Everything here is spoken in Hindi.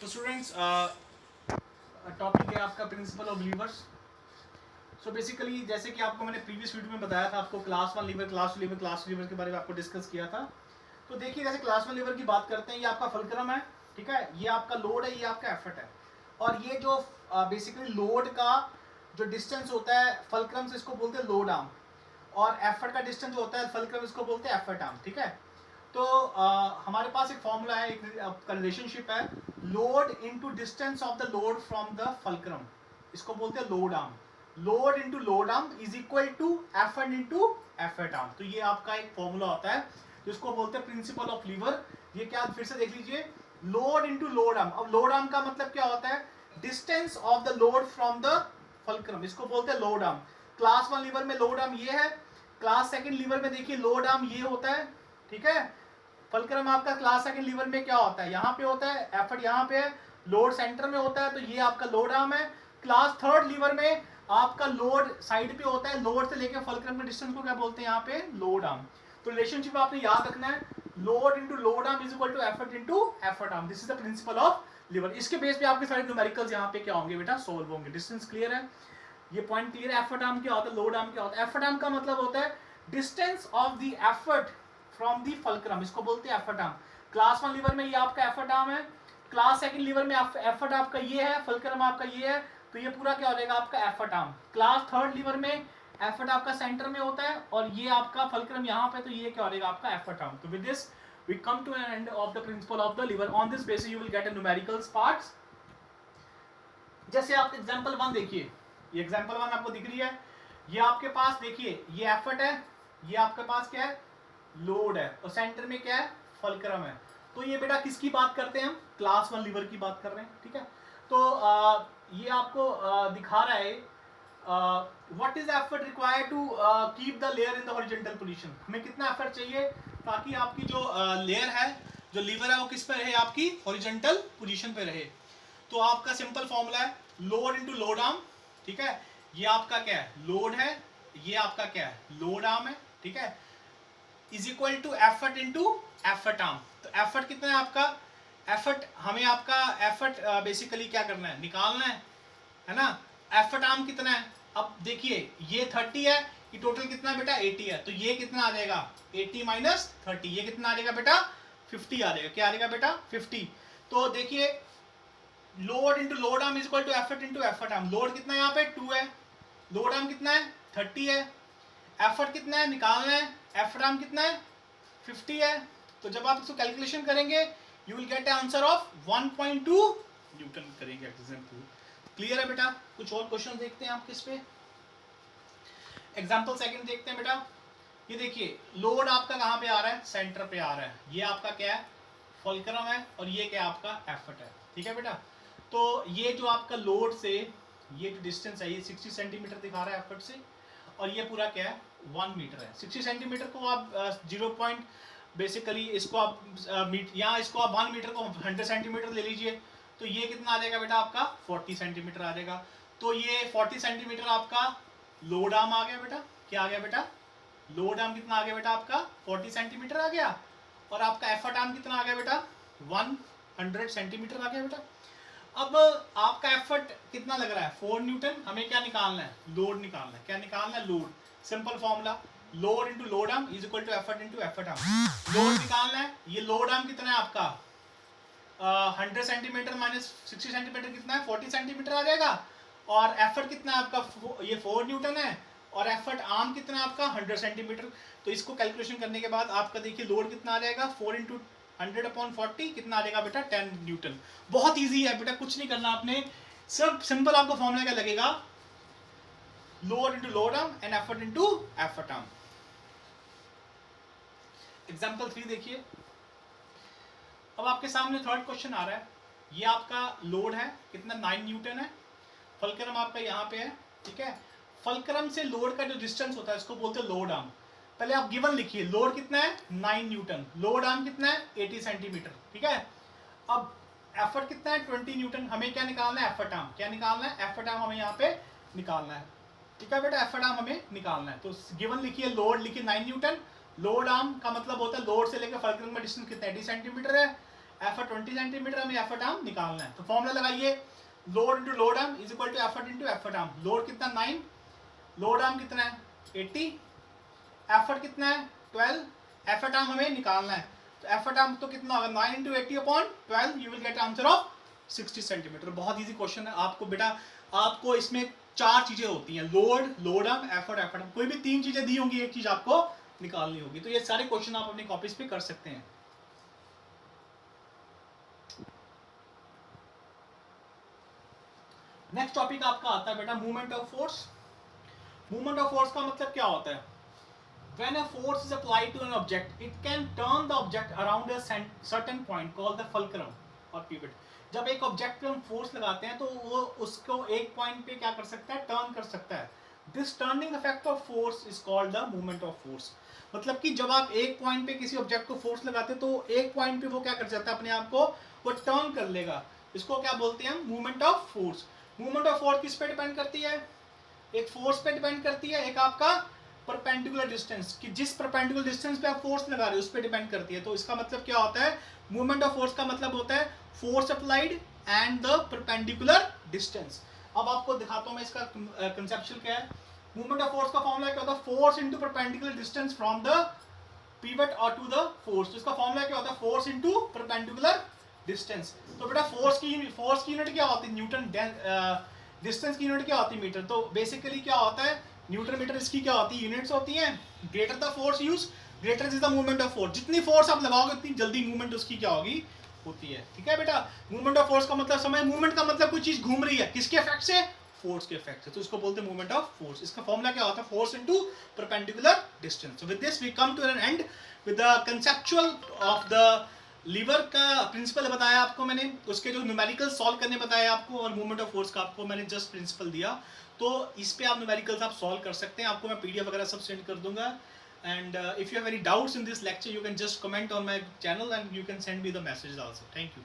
स्टूडेंट्स टॉपिक है आपका principle of levers. So basically जैसे कि आपको मैंने प्रीवियस वीडियो में बताया था, आपको class 1 lever, class 2 lever, class 3 lever के बारे में आपको डिस्कस किया था। तो देखिए जैसे क्लास 1 लीवर की बात करते हैं, ये आपका फुलक्रम है, ठीक है, ये आपका लोड है, ये आपका एफर्ट है। और ये जो बेसिकली लोड का जो डिस्टेंस होता है फुलक्रम से, इसको बोलते हैं लोड आर्म, और एफर्ट का डिस्टेंस जो होता है फुलक्रम, इसको बोलते हैं एफर्ट आर्म, ठीक है। तो हमारे पास एक फॉर्मूला है, एक रिलेशनशिप है, load into distance of the load from the fulcrum, इसको बोलते हैं load arm. Load into load arm is equal to effort into effort arm. तो ये आपका एक फॉर्मूला होता है जिसको बोलते हैं प्रिंसिपल ऑफ लीवर। ये क्या, फिर से देख लीजिए, लोड इनटू लोड आर्म। अब लोड आर्म का मतलब क्या होता है, distance of the load from the fulcrum, इसको बोलते हैं लोड आर्म। क्लास 1 लीवर में लोड आर्म ये है, क्लास 2 लीवर में देखिए लोड आर्म ये होता है, ठीक है। फुलक्रम आपका क्लास 2 लीवर में क्या होता है, यहाँ पे होता है, एफर्ट यहाँ पे है, लोड सेंटर में होता है, तो ये आपका लोड आर्म है। क्लास 3 लीवर में आपका लोड साइड पे होता है, लोड से लेकर फुलक्रम के डिस्टेंस को क्या बोलते हैं यहाँ पे, लोड आर्म। तो रिलेशनशिप आपने याद रखना है, load into load arm is equal to effort into effort arm. This is the principle of lever. इसके बेस पे आपके सारे न्यूमेरिकल्स यहाँ पे क्या होंगे बेटा, सोल्व होंगे। डिस्टेंस क्लियर है, ये पॉइंट क्लियर है। एफर्ट आर्म क्या होता है, लोड आर्म क्या होता है। एफर्ट आर्म का मतलब होता है distance of the effort from the fulcrum, इसको बोलते हैं एफर्ट आर्म। क्लास 1 लीवर में ये आपका एफर्ट आर्म है, क्लास 2 लीवर में एफर्ट आपका ये है, फुलक्रम आपका ये है, तो ये पूरा क्या हो जाएगा आपका एफर्ट आर्म। क्लास 3 लीवर में एफर्ट आपका सेंटर में होता है और ये आपका फुलक्रम यहाँ पे, तो ये क्या हो जाएगा आपका एफर्ट आर्म। तो with this we come to an end of the principle of the lever. On this basis you will get a numericals parts. जैसे आप एग्जांपल 1 देखिए, ये एग्जांपल 1 आपको दिख रही है, ये आपके पास देखिए ये एफर्ट है, ये आपके पास क्या है, लोड है, और सेंटर में क्या है, फुलक्रम है। तो ये बेटा किसकी बात करते हैं हम, क्लास 1 लीवर की बात कर रहे हैं, ठीक है। तो ये आपको दिखा रहा है what is effort required to keep the layer in the horizontal position. हमें कितना एफर्ट चाहिए ताकि आपकी जो लेयर है, जो लीवर है, वो किस पे रहे, आपकी हॉरिजॉन्टल पोजीशन पे रहे। तो आपका सिंपल फॉर्मूला है लोड इनटू लोड आर्म, ठीक है। ये आपका क्या है, लोड है, ये आपका क्या है, लोड आर्म है, ठीक है, is equal to effort into effort arm. तो एफर्ट कितना है आपका, एफर्ट हमें आपका एफर्ट बेसिकली क्या करना है, निकालना है ना। एफर्ट आर्म कितना है, अब देखिए ये 30 है, ये टोटल कितना है बेटा 80 है, तो ये कितना आ जाएगा 80 माइनस 30, ये कितना आ जाएगा बेटा 50 आ जाएगा। क्या आ जाएगा बेटा 50। तो देखिए load into load arm is equal to effort into effort arm. Load कितना है यहाँ पे 2 है, लोड आर्म कितना है 30 है, एफर्ट कितना है निकालना है, एफर्ट आर्म कितना है 50 है। तो जब आप इसको कैलकुलेशन करेंगे you will get answer of 1.2 Newton करेंगे एग्जांपल। क्लियर है बेटा। कुछ और क्वेश्चन देखते हैं आप किस पे। एग्जांपल सेकंड देखते हैं बेटा। ये देखिए लोड आपका कहाँ पे आ रहा है, सेंटर पे आ रहा है, ये आपका क्या है, फुलक्रम है, और ये क्या आपका एफर्ट है, ठीक है बेटा। तो ये जो आपका लोड से ये जो डिस्टेंस है, ये 60 सेंटीमीटर दिखा रहा है एफर्ट से, और ये पूरा क्या है 1 मीटर है। 60 सेंटीमीटर को आप 0 पॉइंट बेसिकली इसको आप यहाँ इसको आप 1 मीटर को 100 सेंटीमीटर ले लीजिए, तो ये कितना आ जाएगा बेटा आपका 40 सेंटीमीटर आ जाएगा। तो ये 40 सेंटीमीटर आपका लोड आर्म आ गया बेटा। क्या आ गया बेटा, लोड आर्म कितना आ गया बेटा आपका 40 सेंटीमीटर आ गया, और आपका एफर्ट आर्म कितना आ गया बेटा 100 सेंटीमीटर आ गया बेटा। अब आपका एफर्ट कितना लग रहा है 4 न्यूटन, हमें क्या निकालना है, लोड निकालना है। क्या निकालना है, load. Simple formula load into load arm is equal to effort into effort arm. Load निकालना है, ये लोड आर्म कितना है आपका 100 सेंटीमीटर माइनस 60 सेंटीमीटर कितना है 40 सेंटीमीटर आ जाएगा, और एफर्ट कितना है आपका ये 4 न्यूटन है, और एफर्ट आर्म कितना है आपका 100 सेंटीमीटर। तो इसको कैलकुलेशन करने के बाद आपका देखिए लोड कितना आ जाएगा 4 इंटू 100/40 कितना आ जाएगा बेटा 10 न्यूटन। बहुत इजी है बेटा, कुछ नहीं करना आपने, सिर्फ सिंपल आपको फॉर्मूला क्या लगेगा, load into load arm and effort into effort arm. Example 3 देखिए। अब आपके सामने थर्ड क्वेश्चन आ रहा है, ये आपका लोड है कितना 9 न्यूटन है, फुलक्रम आपका यहाँ पे है, ठीक है। फुलक्रम से लोड का जो डिस्टेंस होता है इसको बोलते हैं लोड आर्म। पहले आप गिवन लिखिए, लोड कितना है 9 न्यूटन, लोड आर्म कितना है 80 सेंटीमीटर, ठीक है। अब एफर्ट कितना है 20 न्यूटन, हमें क्या निकालना है एफर्ट आर्म। क्या निकालना है, एफर्ट आर्म हमें यहाँ पे निकालना है, ठीक है बेटा, एफर्ट आर्म हमें निकालना है। तो गिवन लिखिए, लोड लिखिए 9 न्यूटन, लोड आर्म का मतलब होता है लोड से लेकर फुलक्रम का डिस्टेंस कितना 80 सेंटीमीटर है, एफर्ट 20 सेंटीमीटर, हमें एफर्ट आर्म निकालना है। तो फॉर्मूला लगाइए, load into load arm is equal to effort into effort arm. Load कितना 9, लोड आर्म कितना है 80, एफर्ट कितना है 12, एफर्ट आर्म हमें निकालना है। तो एफर्ट आर्म तो कितना होगा 9 into 80 upon 12, you will get answer of 60 centimetre. बहुत इजी क्वेश्चन है। आपको बेटा आपको इसमें 4 चीजें होती हैं, load, load arm, effort, effort arm. कोई भी 3 चीजें दी होंगी, एक चीज आपको निकालनी होगी। तो ये सारे क्वेश्चन आप अपनी कॉपीज पे कर सकते हैं। नेक्स्ट टॉपिक आपका आता है बेटा movement of force. Movement of force का मतलब क्या होता है? When a force is applied to an object, it can turn the object around a certain point called the fulcrum or pivot. जब एक ऑब्जेक्ट पे हम फोर्स लगाते हैं तो वो उसको एक पॉइंट पे क्या कर सकता है, टर्न कर सकता है। This turning effect of force is called the movement of force. मतलब कि जब आप एक पॉइंट पे किसी ऑब्जेक्ट को फोर्स लगाते हैं तो एक पॉइंट पे वो क्या कर सकता है, अपने आप को वो टर्न कर लेगा। इसको क्या बोलते हैं हम, movement of force. Movement of force किस पे डिपेंड करती है? एक फोर्स पे डिपेंड करती है, एक आपका परपेंडिकुलर डिस्टेंस, कि जिस परपेंडिकुलर डिस्टेंस पे आप फोर्स लगा रहे हो उस पे डिपेंड करती है। तो इसका मतलब क्या होता है, मूवमेंट ऑफ फोर्स का मतलब होता है force applied and the perpendicular distance. अब आपको दिखाता हूं मैं इसका कंसेप्चुअल क्या है। मूवमेंट ऑफ फोर्स का फॉर्मूला क्या होता है, force into perpendicular distance from the pivot और टू द फोर्स। तो इसका फॉर्मूला क्या होता है, फोर्स इनटू परपेंडिकुलर डिस्टेंस। तो बेटा फोर्स की यूनिट क्या होती है, न्यूटन। डिस्टेंस की यूनिट क्या होती है, मीटर। तो बेसिकली क्या होता है, न्यूटन मीटर इसकी क्या होती है, यूनिट्स होती हैं। Greater the force use, greater is the movement of force. जितनी फोर्स आप लगाओगे उतनी जल्दी मूवमेंट उसकी क्या होगी, होती है। ठीक है बेटा, मूवमेंट ऑफ फोर्स का मतलब समय, मूवमेंट का मतलब कोई चीज घूम रही है, किसके इफेक्ट से, फोर्स के इफेक्ट से। तो इसको बोलते हैं मूवमेंट ऑफ फोर्स। इसका फॉर्मूला क्या होता है, force into perpendicular distance. So with this we come to an end with the conceptual of the lever का प्रिंसिपल बताया आपको मैंने, उसके जो न्यूमेरिकल सॉल्व करने बताया आपको, और मूवमेंट ऑफ फोर्स का आपको मैंने जस्ट प्रिंसिपल दिया। तो इस पे आप न्यूमेरिकल्स आप सॉल्व कर सकते हैं। आपको मैं पीडीएफ वगैरह सब सेंड कर दूंगा। And if you have any doubts in this lecture, you can just comment on my channel and you can send me the message also. Thank you.